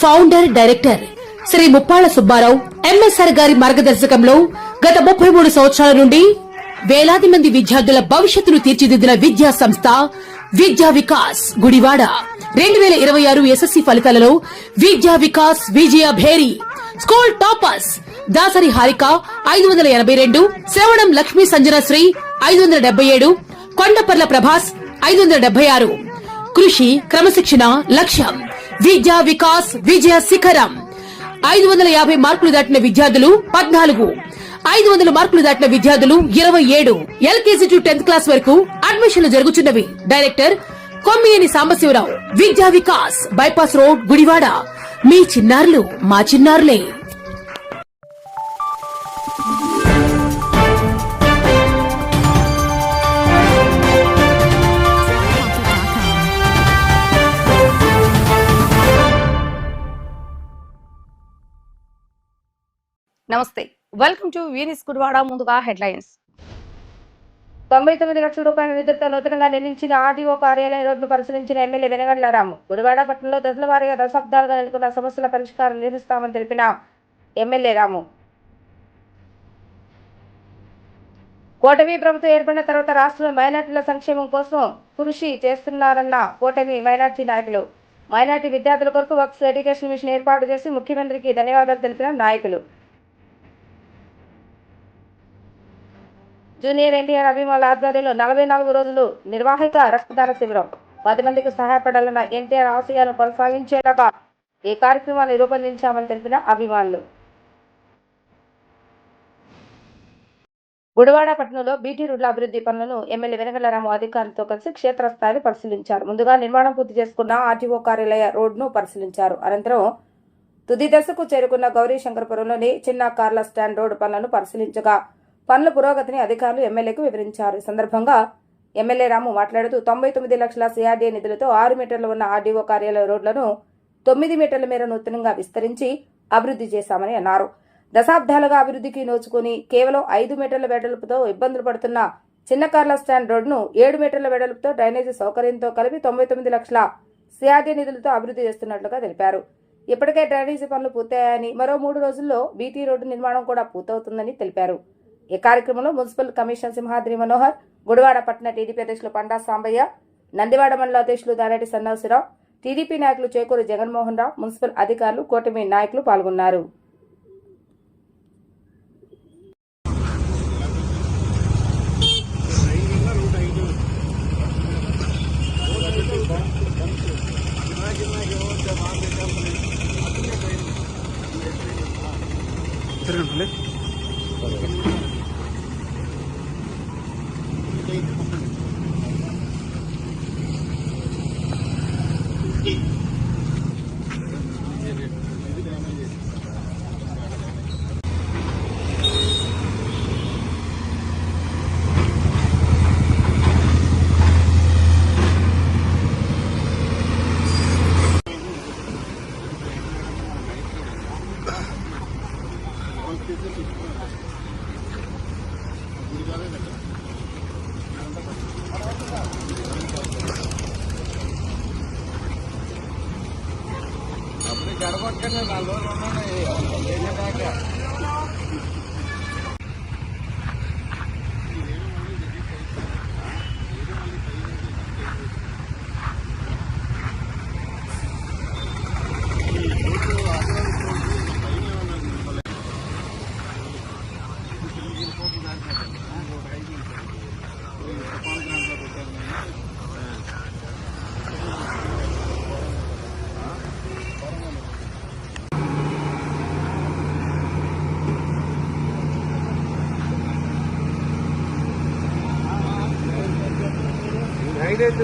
Founder director Shri Muppalla Subbarao MSR గారి మార్గదర్శకంలో గత 33 సంవత్సరాల నుండి వేలాది మంది విద్యార్థుల భవిష్యత్తును తీర్చిదిద్దిన విద్యా సంస్థ విద్యా వికాస్ గుడివాడ 2026 ఎస్ఎస్సీ ఫలితాలలో విద్యా వికాస్ విజయ భేరి స్కూల్ టాపర్స్ దాసరి హారిక 582, శ్రవణం లక్ష్మీ సంజనశ్రీ 577, కొండపర్ల ప్రభాస్ 576. కృషి క్రమశిక్షణ లక్ష్యం విద్యా వికాస్ విజయ శిఖరం. 550 మార్కులు దాటిన విద్యార్థులు 14, 500 మార్కులు దాటిన విద్యార్థులు 27. ఎల్కేజీ టు 10th క్లాస్ వరకు అడ్మిషన్లు జరుగుతున్నవి. డైరెక్టర్ కొమ్మియేని సాంబశివరావు. విద్యా వికాస్, బైపాస్ రోడ్, గుడివాడ. మీ చిన్నారులు మా చిన్నారులే. నమస్తే, వెల్కమ్ టు వీనిస్ గుడివాడ. ముందుగా హెడ్లైన్స్. 99 లక్షల రూపాయల నిధులతో నూతనంగా నిర్మించిన ఆర్టీఓ కార్యాలయం రోడ్డు పరిశీలించిన ఎమ్మెల్యే వెనగండ్ల రాము. గుడివాడ పట్టణంలో దశల వారీగా దశాబ్దాలుగా నెలకొన్న సమస్యల పరిష్కారం నిర్వహిస్తామని తెలిపిన ఎమ్మెల్యే రాము. కూటమి ప్రభుత్వం ఏర్పడిన తర్వాత రాష్ట్రంలో మైనార్టీల సంక్షేమం కోసం కృషి చేస్తున్నారన్న కూటమి మైనార్టీ నాయకులు. మైనార్టీ విద్యార్థుల కొరకు వక్ఫ్ ఎడ్యుకేషన్ మిషన్ ఏర్పాటు చేసి ముఖ్యమంత్రికి ధన్యవాదాలు తెలిపిన నాయకులు. జూనియర్ ఎన్టీఆర్ అభిమానుల ఆధ్వర్యంలో 44 రోజులు నిర్వాహిత రక్తదాన శిబిరం. 10 మందికి సహాయపడాలన్న ఎన్టీఆర్ ఆశయాలను కొనసాగించేలాగా ఈ కార్యక్రమాన్ని రూపొందించామని తెలిపిన అభిమానులు. గుడివాడ పట్టణంలో బీటీ రోడ్ల అభివృద్ధి పనులను ఎమ్మెల్యే వెనగండ్ల రాము అధికారులతో కలిసి క్షేత్రస్థాయిలో పరిశీలించారు. ముందుగా నిర్మాణం పూర్తి చేసుకున్న ఆర్టీఓ కార్యాలయ రోడ్డును పరిశీలించారు. అనంతరం తుది దశకు చేరుకున్న గౌరీ శంకరపురంలోని చిన్న కార్ల స్టాండ్ రోడ్డు పనులను పరిశీలించగా పనుల పురోగతిని అధికారులు ఎమ్మెల్యేకు వివరించారు. ఈ సందర్భంగా ఎమ్మెల్యే రాము మాట్లాడుతూ 99 లక్షల సిఆర్డీఏ నిధులతో 6 మీటర్లు ఉన్న ఆర్డీఓ కార్యాలయ రోడ్లను 9 మీటర్ల మేర నూతనంగా విస్తరించి అభివృద్ధి చేశామని అన్నారు. దశాబ్దాలుగా అభివృద్ధికి నోచుకుని కేవలం 5 మీటర్ల వెడల్పుతో ఇబ్బందులు పడుతున్న చిన్న కార్ల స్టాండ్ రోడ్డును 7 మీటర్ల వెడల్పుతో డ్రైనేజీ సౌకర్యంతో కలిపి 99 లక్షల సిఆర్డీఏ నిధులతో అభివృద్ధి చేస్తున్నట్లుగా తెలిపారు. ఇప్పటికే డ్రైనేజీ పనులు పూర్తయ్యాయని, మరో 3 రోజుల్లో బీటీ రోడ్డు నిర్మాణం కూడా పూర్తవుతుందని తెలిపారు. ఈ కార్యక్రమంలో మున్సిపల్ కమిషనర్ సింహాద్రి మనోహర్, గుడివాడ పట్టణ టీడీపీ అధ్యక్షులు పండా సాంబయ్య, నందివాడ మండల అధ్యక్షులు దారేటి సన్నాసిరావు, టీడీపీ నాయకులు చేకూరు జగన్మోహన్ రావు, మున్సిపల్ అధికారులు, కూటమి నాయకులు పాల్గొన్నారు.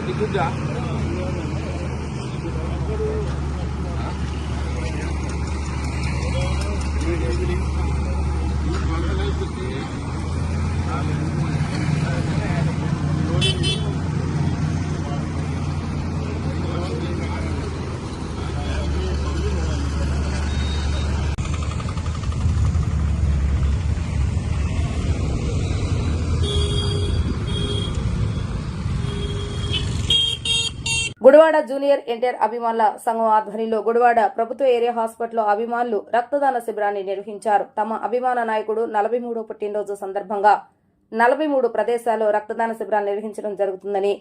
దిగుద్దా గుడివాడ జూనియర్ ఎన్టీఆర్ అభిమానుల సంఘం ఆధ్వర్యంలో గుడివాడ ప్రభుత్వ ఏరియా హాస్పిటల్లో అభిమానులు రక్తదాన శిబిరాన్ని నిర్వహించారు. తమ అభిమాన నాయకుడు 43వ పుట్టినరోజు సందర్భంగా 43 ప్రదేశాల్లో రక్తదాన శిబిరాలు నిర్వహించడం జరుగుతుందని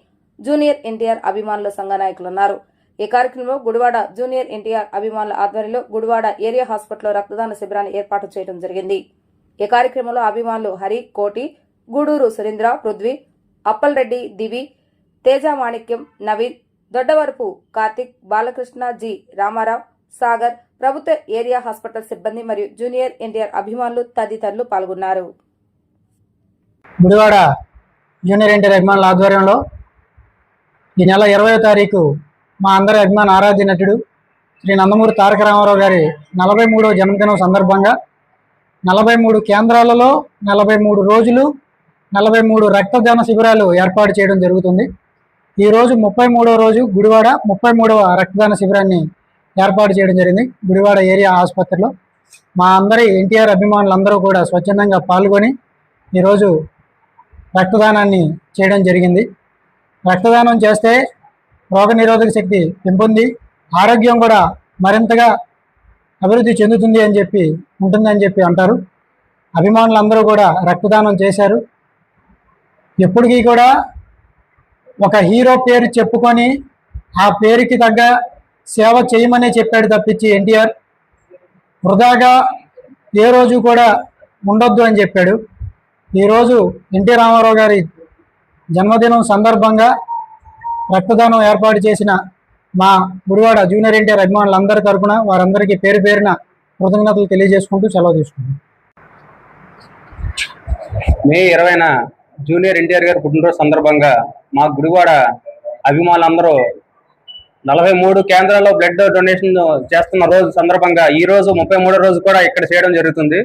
జూనియర్ ఎన్టీఆర్ అభిమానుల సంఘ నాయకులు అన్నారు. ఈ కార్యక్రమంలో గుడివాడ జూనియర్ ఎన్టీఆర్ అభిమానుల ఆధ్వర్యంలో గుడివాడ ఏరియా హాస్పిటల్లో రక్తదాన శిబిరాన్ని ఏర్పాటు చేయడం జరిగింది. ఈ కార్యక్రమంలో అభిమానులు హరి, కోటి, గూడూరు సురేంద్ర, పృథ్వీ, అప్పల్ రెడ్డి, దివి, తేజ, మాణిక్యం, నవీన్, దొడ్డవరపు కార్తిక్, బాలకృష్ణ, జి రామారావు, సాగర్, ప్రభుత్వ ఏరియా హాస్పిటల్ సిబ్బంది మరియు జూనియర్ ఎన్టీఆర్ అభిమానులు తదితరులు పాల్గొన్నారు. గుడివాడ జూనియర్ ఎన్టీఆర్ అభిమానుల ఆధ్వర్యంలో ఈ నెల 20వ తారీఖు మా అందరి అభిమాన ఆరాధ్య నటుడు శ్రీ నందమూరి తారక రామారావు గారి 43వ జన్మదినం సందర్భంగా 43 కేంద్రాలలో 43 రోజులు 43 రక్తదాన శిబిరాలు ఏర్పాటు చేయడం జరుగుతుంది. ఈరోజు 33వ రోజు గుడివాడ 33వ రక్తదాన శిబిరాన్ని ఏర్పాటు చేయడం జరిగింది. గుడివాడ ఏరియా ఆసుపత్రిలో మా అందరి ఎన్టీఆర్ అభిమానులందరూ కూడా స్వచ్ఛందంగా పాల్గొని ఈరోజు రక్తదానాన్ని చేయడం జరిగింది. రక్తదానం చేస్తే రోగనిరోధక శక్తి పెంపొంది ఆరోగ్యం కూడా మరింతగా అభివృద్ధి చెందుతుంది అని చెప్పి ఉంటుందని చెప్పి అంటారు. అభిమానులందరూ కూడా రక్తదానం చేశారు. ఎప్పటికీ కూడా ఒక హీరో పేరు చెప్పుకొని ఆ పేరుకి తగ్గ సేవ చేయమనే చెప్పాడు తప్పించి ఎన్టీఆర్ వృధాగా ఏ రోజు కూడా ఉండొద్దు అని చెప్పాడు. ఈరోజు ఎన్టీ రామారావు గారి జన్మదినం సందర్భంగా రక్తదానం ఏర్పాటు చేసిన మా గుడివాడ జూనియర్ ఎన్టీఆర్ అభిమానులందరి తరపున వారందరికీ పేరు పేరున కృతజ్ఞతలు తెలియజేసుకుంటూ సెలవు తీసుకుంటాం. మే 20న జూనియర్ ఎన్టీఆర్ గారి పుట్టినరోజు సందర్భంగా మా గుడివాడ అభిమానులందరూ 43 కేంద్రాల్లో బ్లడ్ డొనేషన్ చేస్తున్న రోజు సందర్భంగా ఈ రోజు 33వ రోజు కూడా ఇక్కడ చేయడం జరుగుతుంది.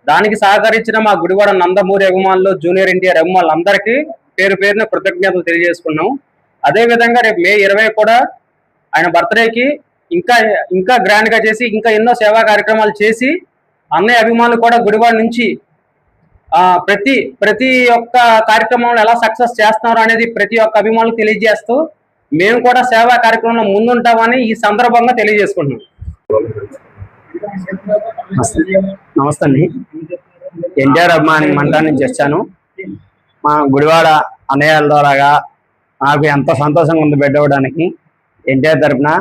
దానికి సహకరించిన మా గుడివాడ నందమూరి అభిమానులు, జూనియర్ ఎన్టీఆర్ అభిమానులు అందరికీ పేరు పేరున కృతజ్ఞతలు తెలియజేసుకున్నాం. అదేవిధంగా రేపు మే 20 కూడా ఆయన బర్త్డేకి ఇంకా గ్రాండ్ గా చేసి ఇంకా ఎన్నో సేవా కార్యక్రమాలు చేసి అన్నయ్య అభిమానులు కూడా గుడివాడ నుంచి ప్రతి ఒక్క కార్యక్రమంలో ఎలా సక్సెస్ చేస్తున్నారు అనేది ప్రతి ఒక్క అభిమానులు తెలియజేస్తూ మేము కూడా సేవా కార్యక్రమంలో ముందుంటామని ఈ సందర్భంగా తెలియజేసుకుంటున్నాం. నమస్తే అండి, ఎన్టీఆర్ అభిమాని మండలం నుంచి వచ్చాను. మా గుడివాడ అన్నయ్యల ద్వారాగా నాకు ఎంతో సంతోషంగా ఉంది బెడ్ అవ్వడానికి. ఎన్టీఆర్ తరఫున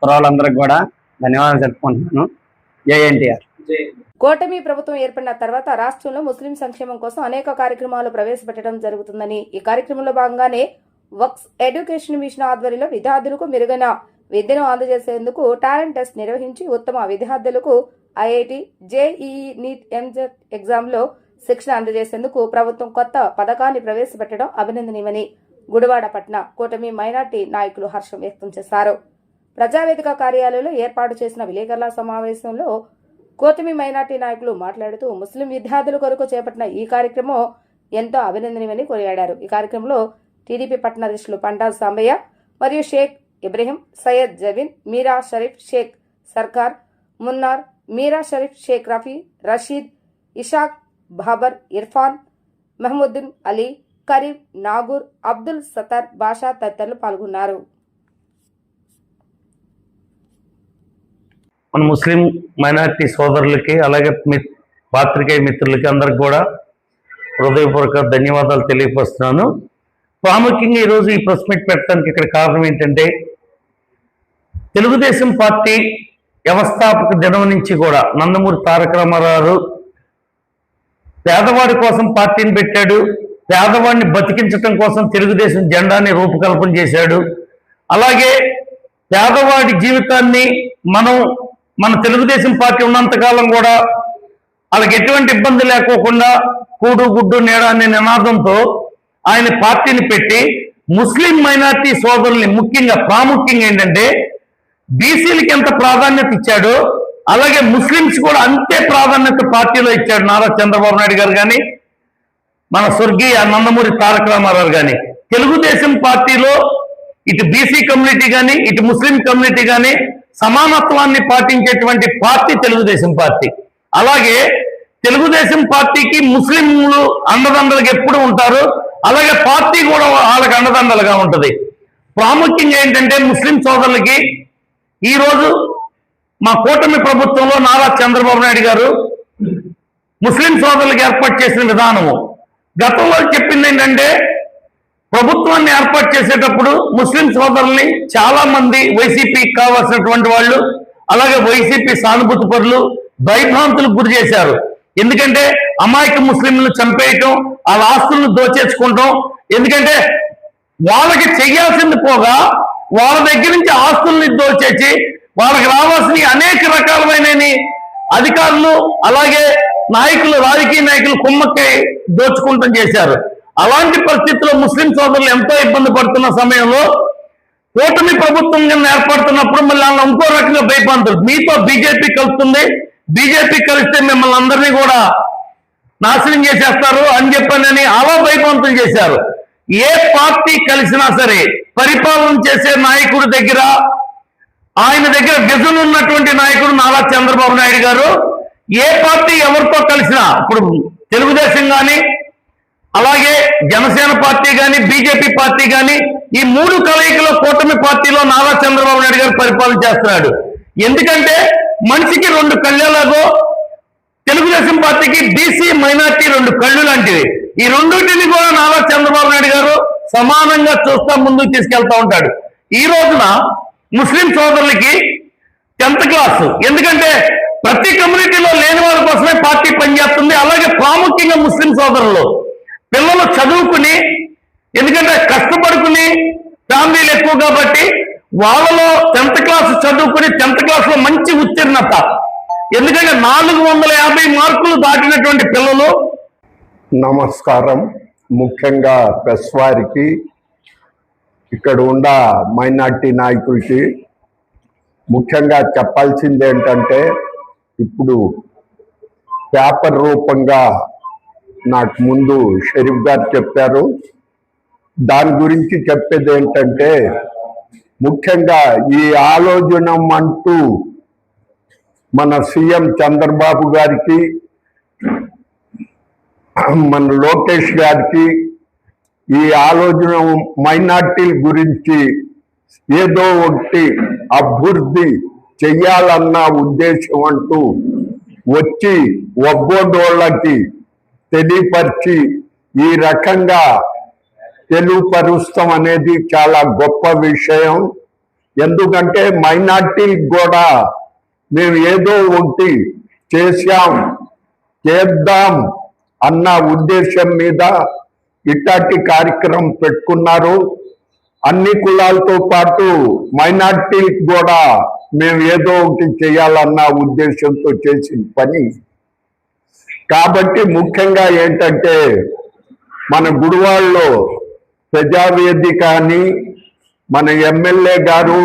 కుర్రాళ్ళందరికీ కూడా ధన్యవాదాలు చెప్పుకుంటున్నాను. జై ఎన్టీఆర్. కూటమి ప్రభుత్వం ఏర్పడిన తర్వాత రాష్ట్రంలో ముస్లిం సంక్షేమం కోసం అనేక కార్యక్రమాలు ప్రవేశపెట్టడం జరుగుతుందని, ఈ కార్యక్రమంలో భాగంగానే వక్స్ ఎడ్యుకేషన్ మిషన్ ఆధ్వర్యంలో విద్యార్థులకు మెరుగైన విద్యను అందజేసేందుకు టాలెంట్ టెస్ట్ నిర్వహించి ఉత్తమ విద్యార్థులకు ఐఐటి, జేఈఈ, నీట్, ఎంసెట్ ఎగ్జామ్లో శిక్షణ అందజేసేందుకు ప్రభుత్వం కొత్త పథకాన్ని ప్రవేశపెట్టడం అభినందనీయమని గుడివాడ పట్టణ కూటమి మైనార్టీ నాయకులు హర్షం వ్యక్తం చేశారు. ప్రజావేదిక కార్యాలయంలో ఏర్పాటు చేసిన విలేకరుల సమావేశంలో కూటమి మైనార్టీ నాయకులు మాట్లాడుతూ ముస్లిం విద్యార్థుల కొరకు చేపట్టిన ఈ కార్యక్రమం ఎంతో అభినందనీయమని కొనియాడారు. ఈ కార్యక్రమంలో టీడీపీ పట్టణ అధ్యక్షులు పండా సాంబయ్య మరియు షేక్ ఇబ్రహీం, సయ్యద్ జబీన్, మీరా షరీఫ్, షేక్ సర్కార్, మున్నార్, మీరా షరీఫ్, షేక్ రఫీ, రషీద్, ఇషాక్, బాబర్, ఇర్ఫాన్, మహమూద్దీన్ అలీ, కరీం, నాగూర్, అబ్దుల్ సతర్, బాషా తదితరులు పాల్గొన్నారు. మన ముస్లిం మైనారిటీ సోదరులకి అలాగే పాత్రికేయ మిత్రులకి అందరికి కూడా హృదయపూర్వక ధన్యవాదాలు తెలియపరుస్తున్నాను. ప్రాముఖ్యంగా ఈరోజు ఈ ప్రెస్ మీట్ పెట్టడానికి ఇక్కడ కారణం ఏంటంటే తెలుగుదేశం పార్టీ వ్యవస్థాపక దినం నుంచి కూడా నందమూరి తారక రామారావు పేదవాడి కోసం పార్టీని పెట్టాడు. పేదవాడిని బతికించడం కోసం తెలుగుదేశం జెండాని రూపకల్పన చేశాడు. అలాగే పేదవాడి జీవితాన్ని మన తెలుగుదేశం పార్టీ ఉన్నంతకాలం కూడా వాళ్ళకి ఎటువంటి ఇబ్బంది లేకోకుండా కూడు గుడ్డు నీడ అనే నినాదంతో ఆయన పార్టీని పెట్టి ముస్లిం మైనారిటీ సోదరుల్ని ప్రాముఖ్యంగా ఏంటంటే బీసీలకి ఎంత ప్రాధాన్యత ఇచ్చాడో అలాగే ముస్లింస్ కూడా అంతే ప్రాధాన్యత పార్టీలో ఇచ్చాడు నారా చంద్రబాబు నాయుడు గారు కానీ మన స్వర్గీయ నందమూరి తారక రామారావు కానీ. తెలుగుదేశం పార్టీలో ఇటు బీసీ కమ్యూనిటీ కానీ ఇటు ముస్లిం కమ్యూనిటీ కానీ సమానత్వాన్ని పాటించేటువంటి పార్టీ తెలుగుదేశం పార్టీ. అలాగే తెలుగుదేశం పార్టీకి ముస్లింలు అండదండలుగా ఎప్పుడు ఉంటారు, అలాగే పార్టీ కూడా వాళ్ళకి అండదండలుగా ఉంటుంది. ప్రాముఖ్యంగా ఏంటంటే ముస్లిం సోదరులకి ఈరోజు మా కూటమి ప్రభుత్వంలో నారా చంద్రబాబు నాయుడు గారు ముస్లిం సోదరులకు ఏర్పాటు చేసిన విధానము గతంలో చెప్పింది ఏంటంటే ప్రభుత్వాన్ని ఏర్పాటు చేసేటప్పుడు ముస్లిం సోదరుల్ని చాలా మంది వైసీపీకి కావాల్సినటువంటి వాళ్ళు అలాగే వైసీపీ సానుభూతి పరులు భయభ్రాంతులకు గురి చేశారు. ఎందుకంటే అమాయక ముస్లింలను చంపేయటం, వాళ్ళ ఆస్తులను దోచేసుకుంటాం. ఎందుకంటే వాళ్ళకి చెయ్యాల్సింది పోగా వాళ్ళ దగ్గర నుంచి ఆస్తుల్ని దోచేసి వాళ్ళకి రావాల్సిన అనేక రకాలమైన అధికారులు అలాగే నాయకులు, రాజకీయ నాయకులు కుమ్మక్కై దోచుకుంటం చేశారు. అలాంటి పరిస్థితుల్లో ముస్లిం సోదరులు ఎంతో ఇబ్బంది పడుతున్న సమయంలో కూటమి ప్రభుత్వం కింద ఏర్పడుతున్నప్పుడు మళ్ళీ వాళ్ళని ఇంకో రకంగా భయపడుతుంది. మీతో బీజేపీ కలుస్తుంది, బీజేపీ కలిస్తే మిమ్మల్ని అందరినీ కూడా నాశనం చేసేస్తారు అని చెప్పని అలా భయపంతం చేశారు. ఏ పార్టీ కలిసినా సరే పరిపాలన చేసే నాయకుడి దగ్గర, ఆయన దగ్గర విజన్ ఉన్నటువంటి నాయకుడు నారా చంద్రబాబు నాయుడు గారు ఏ పార్టీ ఎవరితో కలిసినా, ఇప్పుడు తెలుగుదేశం కానీ అలాగే జనసేన పార్టీ కానీ బీజేపీ పార్టీ కానీ ఈ మూడు కలయికలో కూటమి పార్టీలో నారా చంద్రబాబు నాయుడు గారు పరిపాలన చేస్తున్నాడు. ఎందుకంటే మనిషికి రెండు కళ్ళలాగో తెలుగుదేశం పార్టీకి బీసీ మైనార్టీ రెండు కళ్ళు లాంటివి. ఈ రెండింటిని కూడా నారా చంద్రబాబు నాయుడు గారు సమానంగా చూస్తా ముందుకు తీసుకెళ్తా ఉంటాడు. ఈ రోజున ముస్లిం సోదరులకి 10th క్లాసు, ఎందుకంటే ప్రతి కమ్యూనిటీలో లేని వాళ్ళ కోసమే పార్టీ పనిచేస్తుంది. అలాగే ప్రాముఖ్యంగా ముస్లిం సోదరులు పిల్లలు చదువుకుని, ఎందుకంటే కష్టపడుకుని ఫ్యామిలీలు ఎక్కువ కాబట్టి వాళ్ళలో 10th క్లాస్ చదువుకుని 10th క్లాస్లో మంచి ఉత్తీర్ణత, ఎందుకంటే 450 మార్కులు దాటినటువంటి పిల్లలు. నమస్కారం. ముఖ్యంగా ప్రెస్ వారికి, ఇక్కడ ఉన్న మైనార్టీ నాయకులకి ముఖ్యంగా చెప్పాల్సింది ఏంటంటే, ఇప్పుడు పేపర్ రూపంగా నాకు ముందు షరీఫ్ గారు చెప్పారు. దాని గురించి చెప్పేది ఏంటంటే, ముఖ్యంగా ఈ ఆలోచన అంటూ మన సీఎం చంద్రబాబు గారికి, మన లోకేష్ గారికి ఈ ఆలోచన మైనార్టీల గురించి ఏదో ఒకటి అభివృద్ధి చెయ్యాలన్న ఉద్దేశం అంటూ వచ్చి ఒగ్గోడోళ్ళకి తెలియపరిచి ఈ రకంగా తెలుగుపరుస్తాం అనేది చాలా గొప్ప విషయం. ఎందుకంటే మైనార్టీలకు కూడా మేము ఏదో ఒకటి చేద్దాం అన్న ఉద్దేశం మీద ఇట్లాంటి కార్యక్రమం పెట్టుకున్నారు. అన్ని కులాలతో పాటు మైనార్టీలకు కూడా మేము ఏదో ఒకటి చేయాలన్న ఉద్దేశంతో చేసిన పని. కాబట్టి ముఖ్యంగా ఏంటంటే, మన గుడివాడలో ప్రజావేదిక అని మన ఎమ్మెల్యే గారు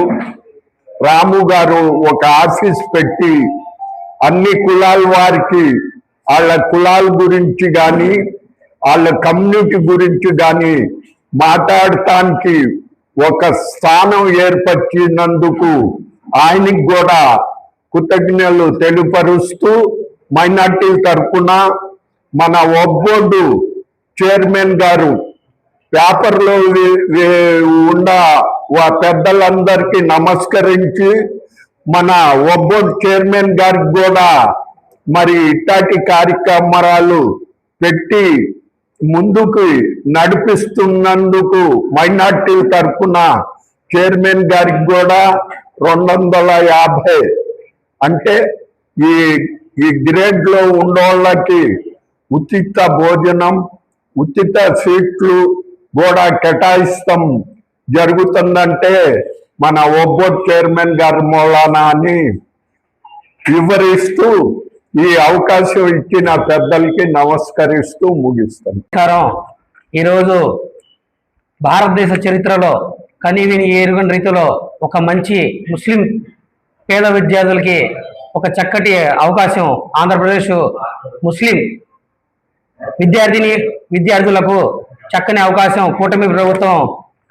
రాము గారు ఒక ఆఫీస్ పెట్టి అన్ని కులాల వారికి వాళ్ళ కులాల గురించి కానీ వాళ్ళ కమ్యూనిటీ గురించి కానీ మాట్లాడటానికి ఒక స్థానం ఏర్పరిచినందుకు ఆయనకి కూడా కృతజ్ఞతలు తెలుపరుస్తూ, మైనార్టీల తరఫున మన ఒగ్గోడు చైర్మన్ గారు పేపర్లో ఉన్న పెద్దలందరికీ నమస్కరించి, మన ఒగ్గోడు చైర్మన్ గారికి కూడా మరి ఇట్లాంటి కార్యక్రమాలు పెట్టి ముందుకు నడిపిస్తున్నందుకు మైనార్టీల తరఫున చైర్మన్ గారికి కూడా 250 అంటే ఈ గ్రేడ్ లో ఉన్నోళ్ళకి ఉచిత భోజనం, ఉచిత సీట్లు కూడా కేటాయిస్తాం జరుగుతుందంటే మన ఒగ్గోడు చైర్మన్ గారి మూలాన అని వివరిస్తూ ఈ అవకాశం ఇచ్చిన పెద్దలకి నమస్కరిస్తూ ముగిస్తాను. ఈరోజు భారతదేశ చరిత్రలో కనీవిని ఎరుగని రీతిలో ఒక మంచి ముస్లిం పేద విద్యార్థులకి ఒక చక్కటి అవకాశం ఆంధ్రప్రదేశ్ ముస్లిం విద్యార్థులకు చక్కని అవకాశం కూటమి ప్రభుత్వం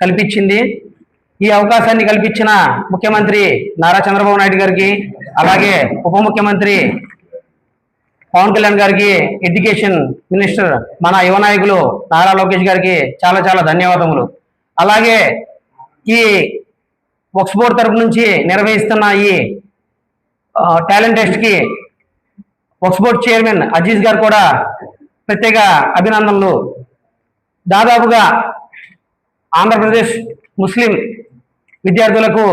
కల్పించింది. ఈ అవకాశాన్ని కల్పించిన ముఖ్యమంత్రి నారా చంద్రబాబు నాయుడు గారికి, అలాగే ఉప ముఖ్యమంత్రి పవన్ కళ్యాణ్ గారికి, ఎడ్యుకేషన్ మినిస్టర్ మన యువ నాయకులు నారా లోకేష్ గారికి చాలా చాలా ధన్యవాదములు. అలాగే ఈ వక్ఫ్ బోర్డు తరపు నుంచి నిర్వహిస్తున్న ఈ టాలెంట్ టెస్ట్కి వక్ఫ్ బోర్డు చైర్మన్ అజీజ్ గారు కూడా ప్రత్యేక అభినందనలు. దాదాపుగా ఆంధ్రప్రదేశ్ ముస్లిం విద్యార్థులకు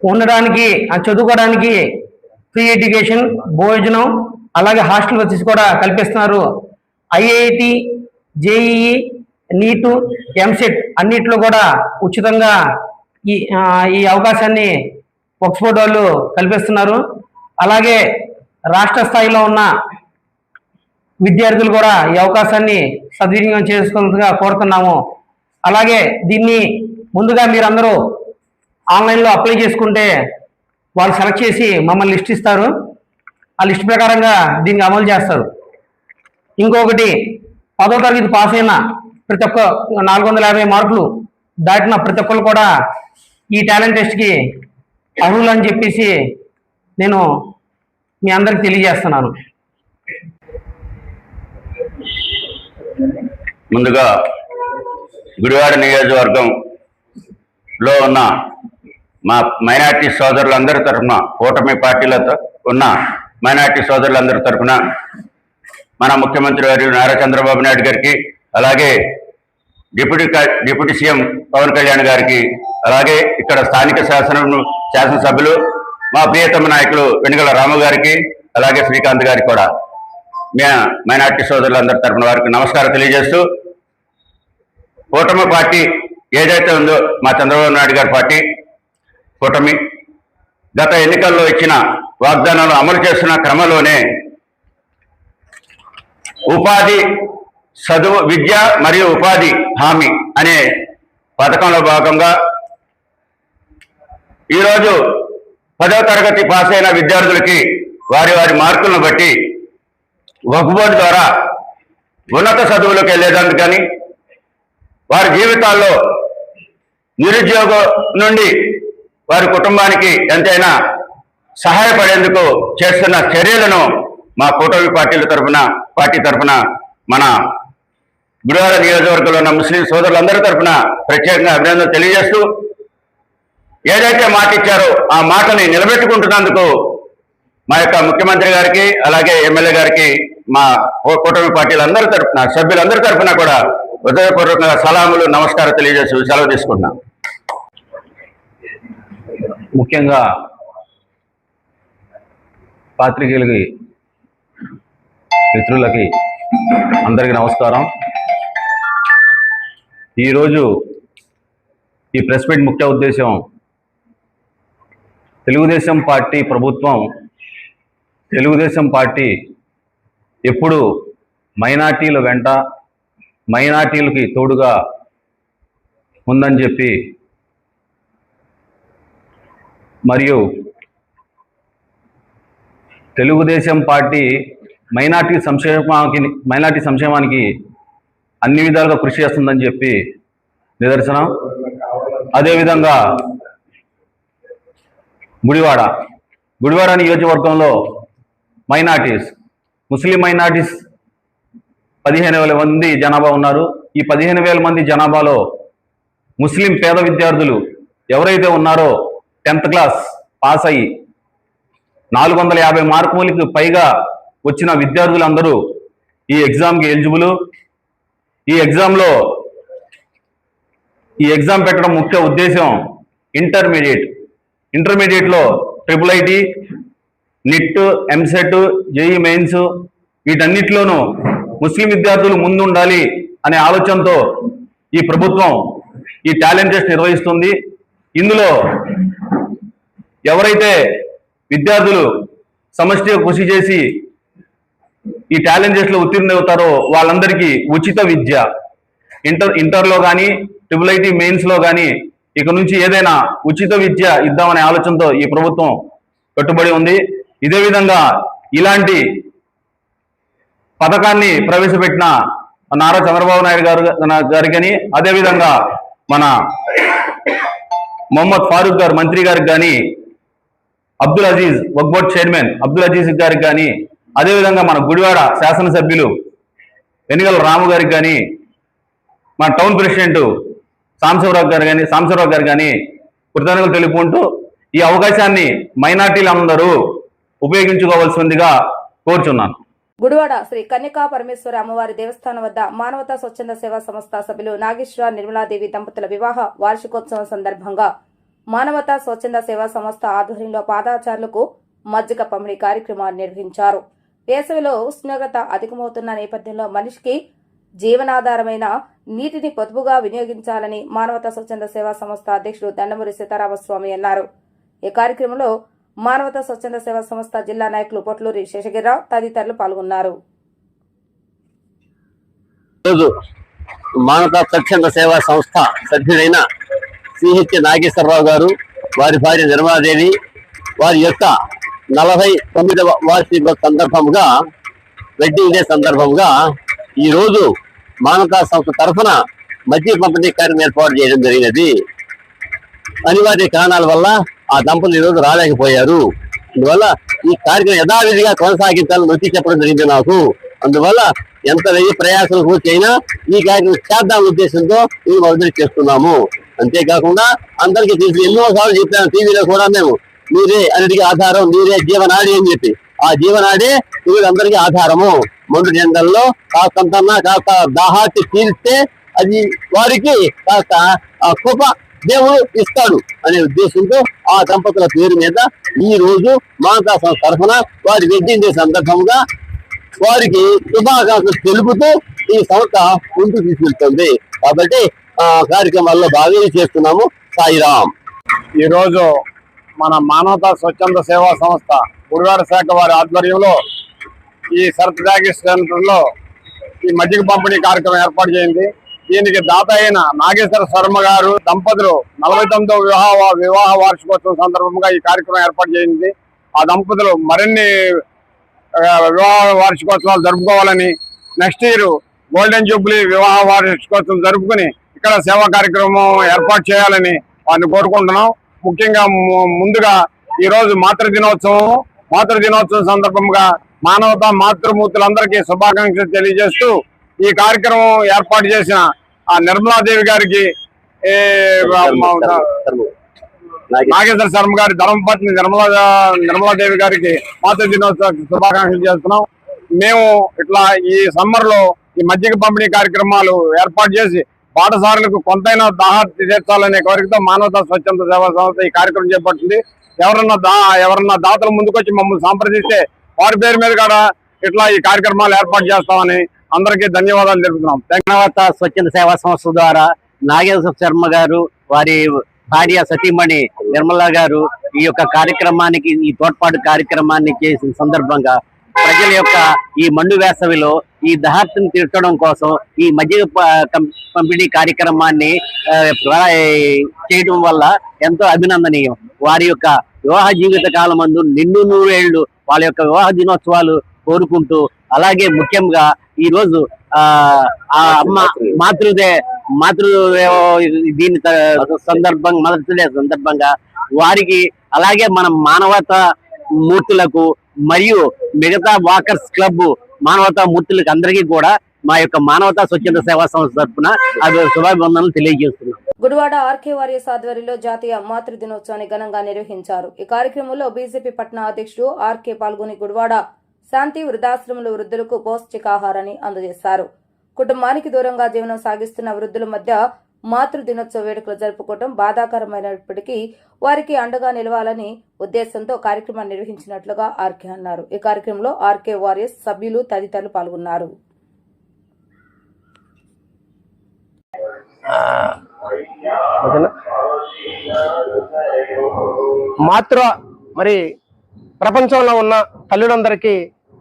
ఉండడానికి చదువుకోవడానికి ఫ్రీ ఎడ్యుకేషన్, భోజనం, అలాగే హాస్టల్ వసతి కూడా కల్పిస్తున్నారు. ఐఐటి, జేఈఈ, నీటు, ఎంసెట్ అన్నిట్లో కూడా ఉచితంగా ఈ అవకాశాన్ని వక్ఫ్ బోర్డు వాళ్ళు కల్పిస్తున్నారు. అలాగే రాష్ట్ర స్థాయిలో ఉన్న విద్యార్థులు కూడా ఈ అవకాశాన్ని సద్వినియోగం చేసుకోవాల్సిందిగా కోరుతున్నాము. అలాగే దీన్ని ముందుగా మీరందరూ ఆన్లైన్లో అప్లై చేసుకుంటే వాళ్ళు సెలెక్ట్ చేసి మమ్మల్ని లిస్ట్ ఇస్తారు. ఆ లిస్ట్ ప్రకారంగా దీన్ని అమలు చేస్తారు. ఇంకొకటి 10వ తరగతి పాస్ అయిన ప్రతి ఒక్క 450 మార్కులు దాటిన ప్రతి ఒక్కరు కూడా ఈ టాలెంట్ టెస్ట్కి అర్హులు అని చెప్పేసి నేను మీ అందరికి తెలియజేస్తున్నాను. ముందుగా గుడివాడ నియోజకవర్గంలో ఉన్న మా మైనార్టీ సోదరులందరి తరఫున, కూటమి పార్టీలతో ఉన్న మైనార్టీ సోదరులందరి తరఫున మన ముఖ్యమంత్రి గారు నారా చంద్రబాబు నాయుడు గారికి, అలాగే డిప్యూటీ సీఎం పవన్ కళ్యాణ్ గారికి, అలాగే ఇక్కడ స్థానిక శాసనసభ్యులు మా ప్రియతమ నాయకులు వెనుగల రాము గారికి, అలాగే శ్రీకాంత్ గారికి కూడా మైనార్టీ సోదరులందరి తరఫున వారికి నమస్కారం తెలియజేస్తూ, కూటమి పార్టీ ఏదైతే ఉందో మా చంద్రబాబు నాయుడు గారి పార్టీ కూటమి గత ఎన్నికల్లో ఇచ్చిన వాగ్దానాలు అమలు చేస్తున్న క్రమంలోనే ఉపాధి, చదువు, విద్య మరియు ఉపాధి హామీ అనే పథకంలో భాగంగా ఈరోజు 10వ తరగతి పాస్ అయిన విద్యార్థులకి వారి మార్కులను బట్టి వక్ఫ్ బోర్డు ద్వారా ఉన్నత చదువులకు వెళ్ళేదానికి కానీ, వారి జీవితాల్లో నిరుద్యోగం నుండి వారి కుటుంబానికి ఎంతైనా సహాయపడేందుకు చేస్తున్న చర్యలను మా కూటమి పార్టీ తరఫున మన గుడివాడ నియోజకవర్గంలో ఉన్న ముస్లిం సోదరులందరి తరఫున ప్రత్యేకంగా అభినందనలు తెలియజేస్తూ, ఏదైతే మాట ఇచ్చారో ఆ మాటని నిలబెట్టుకుంటున్నందుకు మా యొక్క ముఖ్యమంత్రి గారికి, అలాగే ఎమ్మెల్యే గారికి, మా కూటమి పార్టీలందరి తరఫున, సభ్యులందరి తరఫున కూడా హృదయపూర్వకంగా సలాములు, నమస్కారం తెలియజేస్తూ సెలవు తీసుకుంటున్నాం. ముఖ్యంగా పాత్రికేయులకి, మిత్రులకి అందరికీ నమస్కారం. ఈరోజు ఈ ప్రెస్ మీట్ ముఖ్య ఉద్దేశం, తెలుగుదేశం పార్టీ ప్రభుత్వం, తెలుగుదేశం పార్టీ ఎప్పుడు మైనార్టీల వెంట, మైనార్టీలకి తోడుగా ఉందని చెప్పి, మరియు తెలుగుదేశం పార్టీ మైనార్టీ సంక్షేమానికి అన్ని విధాలుగా కృషి చేస్తుందని చెప్పి నిదర్శనం. అదేవిధంగా గుడివాడ నియోజకవర్గంలో ముస్లిం మైనార్టీస్ 15,000 మంది జనాభా ఉన్నారు. ఈ 15,000 మంది జనాభాలో ముస్లిం పేద విద్యార్థులు ఎవరైతే ఉన్నారో 10th క్లాస్ పాస్ అయ్యి 450 మార్కులకి పైగా వచ్చిన విద్యార్థులందరూ ఈ ఎగ్జామ్కి ఎలిజిబుల్. ఈ ఎగ్జామ్ పెట్టడం ముఖ్య ఉద్దేశం ఇంటర్మీడియట్లో IIIT, NIT, EAMCET, JEE mains వీటన్నిటిలోనూ ముస్లిం విద్యార్థులు ముందుండాలి అనే ఆలోచనతో ఈ ప్రభుత్వం ఈ టాలెంట్ టెస్ట్ నిర్వహిస్తుంది. ఇందులో ఎవరైతే విద్యార్థులు సమష్టిగా కృషి చేసి ఈ టాలెంట్ టెస్ట్లో ఉత్తీర్ణులవుతారో వాళ్ళందరికీ ఉచిత విద్య, ఇంటర్లో కానీ IIIT మెయిన్స్లో కానీ ఇక నుంచి ఏదైనా ఉచిత విద్య ఇద్దామనే ఆలోచనతో ఈ ప్రభుత్వం కట్టుబడి ఉంది. ఇదే విధంగా ఇలాంటి పథకాన్ని ప్రవేశపెట్టిన నారా చంద్రబాబు నాయుడు గారికి కానీ, అదేవిధంగా మన మొహమ్మద్ ఫారూక్ గారు మంత్రి గారికి కానీ, అబ్దుల్ అజీజ్ వక్ఫ్ బోర్డ్ చైర్మన్ అబ్దుల్ అజీజ్ గారికి కానీ, అదేవిధంగా మన గుడివాడ శాసనసభ్యులు వెనుగల రాము గారికి కానీ, మన టౌన్ ప్రెసిడెంట్ సాంబశివరావు గారు కానీ కృతజ్ఞతలు తెలుపుకుంటూ ఈ అవకాశాన్ని మైనార్టీలందరూ ఉపయోగించుకోవాల్సిందిగా కోరుచున్నాను. గుడివాడ శ్రీ కన్యకా పరమేశ్వర అమ్మవారి దేవస్థానం వద్ద మానవతా స్వచ్ఛంద సేవా సంస్థ సభ్యులు నాగేశ్వర నిర్మలాదేవి దంపతుల వివాహ వార్షికోత్సవం సందర్భంగా మానవతా స్వచ్ఛంద సేవా సంస్థ ఆధ్వర్యంలో పాదాచారులకు మజ్జిగ పంపిణీ కార్యక్రమాన్ని నిర్వహించారు. వేసవిలో ఉష్ణోగ్రత అధికమవుతున్న నేపథ్యంలో మనిషికి జీవనాధారమైన నీటిని పొదుపుగా వినియోగించాలని మానవతా స్వచ్ఛంద సేవా సంస్థ అధ్యక్షుడు దండమూరి సీతారామస్వామి అన్నారు. ఈ కార్యక్రమంలో మానవతా స్వచ్ఛంద సేవా సంస్థ జిల్లా నాయకులు పొట్లూరి శేషగిరిరావు తదితరులు పాల్గొన్నారు. మానవతా స్వచ్ఛంద సేవా సంస్థ సభ్యుడైన సిహెచ్ నాగేశ్వరరావు గారు, వారి భార్య నిర్మలాదేవి వారి యొక్క 49వ వార్షిక సందర్భంగా వెడ్డింగ్ డే సందర్భంగా ఈ రోజు మానవతా సంస్థ తరఫున మజ్జిగ పంపిణీ కార్యక్రమం ఏర్పాటు చేయడం జరిగినది. అనివార్య కారణాల వల్ల ఆ దంపతులు ఈరోజు రాలేకపోయారు. అందువల్ల ఈ కార్యక్రమం యథావిధిగా కొనసాగించాలని నొక్కి చెప్పడం జరిగింది నాకు. అందువల్ల ఎంత వెయ్యి ప్రయాసాలు పూర్తయినా ఈ కార్యక్రమం చేద్దాం ఉద్దేశంతో ఇది మొదలు చేస్తున్నాము. అంతేకాకుండా అందరికీ తెలిసి ఎన్నోసార్లు చెప్పాను టీవీలో కూడా మేము, నీరే అన్నిటికీ ఆధారం, నీరే జీవనాడి అని చెప్పి. ఆ జీవనాడే అందరికీ ఆధారము. మండు జెండల్లో కాస్తంతన్నా కాస్త దాహార్తి తీరిస్తే అది వారికి కాస్త కృప దేవుడు ఇస్తాడు అనే ఉద్దేశంతో ఆ దంపతుల పేరు మీద ఈ రోజు మానవతా సంస్థ తరఫున వారి వెడ్డింగ్ డే సందర్భంగా వారికి శుభాకాంక్షలు తెలుపుతూ ఈ సంస్థ ముందుకు తీసుకెళ్తుంది. కాబట్టి కార్యక్రమాల్లో బాగా చేస్తున్నాము. సాయిరాం. ఈరోజు మన మానవతా స్వచ్ఛంద సేవా సంస్థ గుడివాడ శాఖ వారి ఆధ్వర్యంలో ఈ సరఫరాగి సెంటర్లో ఈ మజ్జిగ పంపిణీ కార్యక్రమం ఏర్పాటు చేయింది. దీనికి దాత అయిన నాగేశ్వర శర్మ గారు దంపతులు 49వ వివాహ వార్షికోత్సవం సందర్భంగా ఈ కార్యక్రమం ఏర్పాటు చేయింది. ఆ దంపతులు మరిన్ని వివాహ వార్షికోత్సవాలు జరుపుకోవాలని, నెక్స్ట్ ఇయర్ గోల్డెన్ జూబ్లీ వివాహ వార్షికోత్సవం జరుపుకుని ఇక్కడ సేవా కార్యక్రమం ఏర్పాటు చేయాలని వారిని కోరుకుంటున్నాం. ముఖ్యంగా ముందుగా ఈ రోజు మాతృ దినోత్సవం సందర్భంగా మానవతా మాతృమూర్తులందరికీ శుభాకాంక్షలు తెలియజేస్తూ ఈ కార్యక్రమం ఏర్పాటు చేసిన ఆ నిర్మలాదేవి గారికి, నాగేశ్వర శర్మ గారి ధర్మపత్ని నిర్మలాదేవి గారికి మాతృ దినోత్సవ శుభాకాంక్షలు చేస్తున్నాం. మేము ఇట్లా ఈ సమ్మర్ లో ఈ మజ్జిగ పంపిణీ కార్యక్రమాలు ఏర్పాటు చేసి పాఠశాలలకు కొంతైనా దాహార్తి తీర్చాలనే కోరికతో మానవతా స్వచ్ఛంద సేవా సంస్థ ఈ కార్యక్రమం చేపట్టింది. ఎవరన్నా దాతలు ముందుకొచ్చి మమ్మల్ని సంప్రదిస్తే వారి పేరు మీద కూడా ఇట్లా ఈ కార్యక్రమాలు ఏర్పాటు చేస్తామని అందరికీ ధన్యవాదాలు తెలుపుతున్నాం. మానవతా స్వచ్ఛంద సేవా సంస్థ ద్వారా నాగేశ్వర శర్మ గారు, వారి భార్య సతీమణి నిర్మలా గారు ఈ యొక్క కార్యక్రమానికి, ఈ తోడ్పాటు కార్యక్రమాన్ని చేసిన సందర్భంగా ప్రజల యొక్క ఈ మండు వేసవిలో ఈ దహార్తిని తీర్చడం కోసం ఈ మజ్జిగ పంపిణీ కార్యక్రమాన్ని చేయడం వల్ల ఎంతో అభినందనీయం. వారి యొక్క వివాహ జీవిత కాలమందు నిండు 100 ఏళ్లు వాళ్ళ యొక్క వివాహ దినోత్సవాలు కోరుకుంటూ, అలాగే ముఖ్యంగా ఈ రోజు దీని సందర్భంగా మదర్స్ డే సందర్భంగా వారికి, అలాగే మన మానవతా మూర్తులకు మరియు మిగతా వాకర్స్ క్లబ్ మానవతా మూర్తులకు అందరికీ కూడా మా యొక్క మానవతా స్వచ్ఛంద సేవా సంస్థ తరఫున శుభాభివందనలు తెలియజేస్తున్నాం. గుడివాడ ఆర్కే వారియర్స్ ఆధ్వర్యంలో జాతీయ మాతృ దినోత్సవాన్ని ఘనంగా నిర్వహించారు. ఈ కార్యక్రమంలో బీజేపీ పట్టణ అధ్యక్షుడు ఆర్కే పాల్గొని గుడివాడ శాంతి వృద్ధాశ్రమంలో వృద్ధులకు పౌష్టికాహారాన్ని అందజేశారు. కుటుంబానికి దూరంగా జీవనం సాగిస్తున్న వృద్ధుల మధ్య మాతృ దినోత్సవ వేడుకలు జరుపుకోవడం బాధాకరమైనప్పటికీ వారికి అండగా నిలవాలని ఉద్దేశంతో కార్యక్రమాన్ని నిర్వహించినట్లుగా ఆర్కే అన్నారు. ఈ కార్యక్రమంలో ఆర్కే వారియర్స్ సభ్యులు తదితరులు పాల్గొన్నారు. మరి ప్రపంచంలో ఉన్న తల్లులందరికీ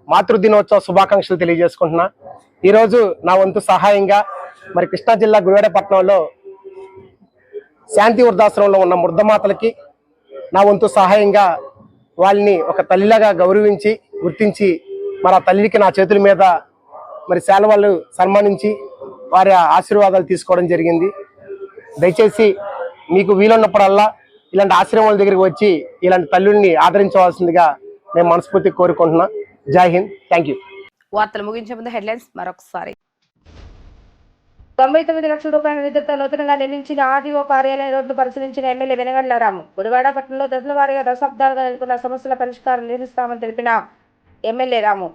మాతృ దినోత్సవ శుభాకాంక్షలు తెలియజేసుకుంటున్నా. ఈరోజు నా వంతు సహాయంగా మరి కృష్ణా జిల్లా గుడివాడ పట్టణంలో శాంతి వృద్ధాశ్రమంలో ఉన్న వృద్ధమాతలకి నా వంతు సహాయంగా వాళ్ళని ఒక తల్లిలాగా గౌరవించి గుర్తించి మరి ఆ తల్లికి నా చేతుల మీద మరి శాలువాలు సన్మానించి వారి ఆశీర్వాదాలు తీసుకోవడం జరిగింది. దయచేసి మీకు వీలున్నప్పుడల్లా ఇలాంటి ఆశ్రమాల దగ్గరికి వచ్చి ఇలాంటి తల్లుల్ని ఆదరించవలసిందిగా నేను మనస్ఫూర్తిగా కోరుకుంటున్నా. జై హింద్. Thank you. వార్తలు ముగించే ముందు హెడ్లైన్స్ మరొకసారి. 99 లక్షల రూపాయల నిధులతో నూతనంగా నిర్మించిన ఆర్డీఓ కార్యాలయం రోడ్డు పరిశీలించిన ఎమ్మెల్యే వెనగండ్ల రాము. గుడివాడ పట్టణంలో దశల వారీగా దశాబ్దాలుగా నెలకొన్న సమస్యల పరిష్కారం నిర్వహిస్తామని తెలిపిన ఎమ్మెల్యే రాము.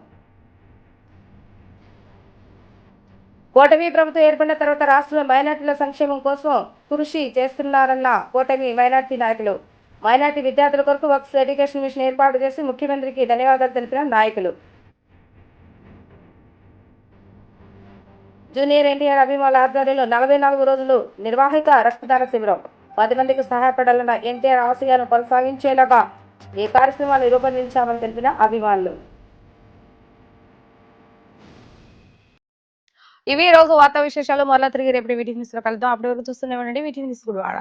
కూటమి ప్రభుత్వం ఏర్పడిన తర్వాత రాష్ట్రంలో మైనార్టీల సంక్షేమం కోసం కృషి చేస్తున్నారన్న కూటమి మైనార్టీ నాయకులు. మైనార్టీ విద్యార్థుల కొరకు వక్స్ ఎడ్యుకేషన్ మిషన్ ఏర్పాటు చేసి ముఖ్యమంత్రికి ధన్యవాదాలు తెలిపిన నాయకులు. జూనియర్ ఎన్టీఆర్ అభిమానుల ఆధ్వర్యంలో 44 రోజులు నిర్వాహిక రక్తదాన శిబిరం. 10 మందికి సహాయపడాలన్న ఎన్టీఆర్ ఆశయాలను కొనసాగించేలాగా ఈ కార్యక్రమాన్ని రూపొందించామని తెలిపిన అభిమానులు. ఇవి రోజు వార్తా విశేషాలు. మరలా తిరిగి రేపు వీటి న్యూస్ లో కలుద్దాం. అప్పటి వరకు చూస్తూనే ఉండండి వీటి న్యూస్ గుడివాడ.